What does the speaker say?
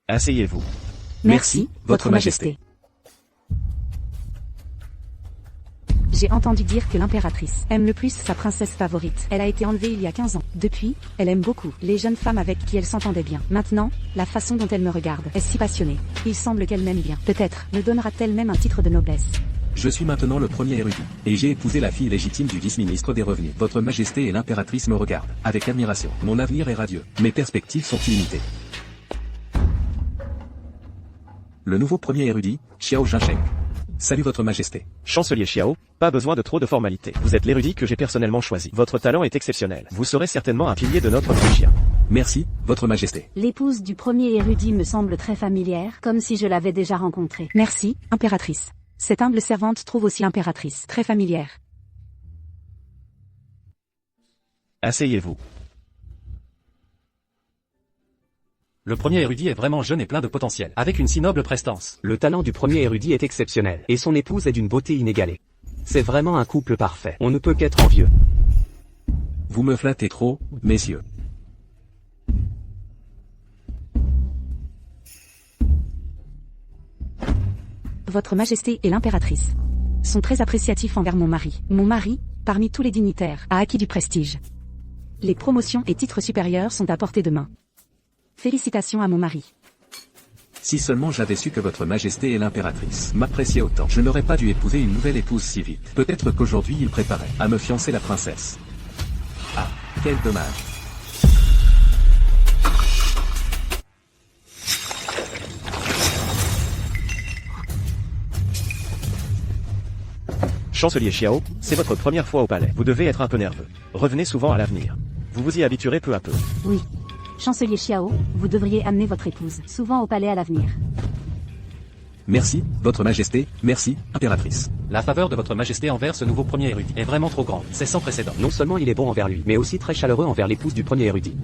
Asseyez-vous. Merci, Votre Majesté. J'ai entendu dire que l'impératrice aime le plus sa princesse favorite. Elle a été enlevée il y a 15 ans. Depuis, elle aime beaucoup les jeunes femmes avec qui elle s'entendait bien. Maintenant, la façon dont elle me regarde est si passionnée. Il semble qu'elle m'aime bien. Peut-être me donnera-t-elle même un titre de noblesse. Je suis maintenant le premier érudit, et j'ai épousé la fille légitime du vice-ministre des Revenus. Votre Majesté et l'impératrice me regardent, avec admiration. Mon avenir est radieux, mes perspectives sont illimitées. Le nouveau premier érudit, Xiao Jinsheng. Salut Votre Majesté. Chancelier Xiao, pas besoin de trop de formalités. Vous êtes l'érudit que j'ai personnellement choisi. Votre talent est exceptionnel. Vous serez certainement un pilier de notre chien. Merci, Votre Majesté. L'épouse du premier érudit me semble très familière, comme si je l'avais déjà rencontrée. Merci, impératrice. Cette humble servante trouve aussi l'impératrice très familière. Asseyez-vous. Le premier érudit est vraiment jeune et plein de potentiel, avec une si noble prestance. Le talent du premier érudit est exceptionnel, et son épouse est d'une beauté inégalée. C'est vraiment un couple parfait. On ne peut qu'être envieux. Vous me flattez trop, messieurs. Votre Majesté et l'impératrice sont très appréciatifs envers mon mari. Mon mari, parmi tous les dignitaires, a acquis du prestige. Les promotions et titres supérieurs sont à portée de main. Félicitations à mon mari. Si seulement j'avais su que Votre Majesté et l'impératrice m'appréciaient autant, je n'aurais pas dû épouser une nouvelle épouse si vite. Peut-être qu'aujourd'hui il préparait à me fiancer la princesse. Ah, quel dommage. Chancelier Xiao, c'est votre première fois au palais. Vous devez être un peu nerveux. Revenez souvent à l'avenir. Vous vous y habituerez peu à peu. Oui. Chancelier Xiao, vous devriez amener votre épouse souvent au palais à l'avenir. Merci, Votre Majesté, merci, impératrice. La faveur de Votre Majesté envers ce nouveau premier érudit est vraiment trop grande. C'est sans précédent. Non seulement il est bon envers lui, mais aussi très chaleureux envers l'épouse du premier érudit.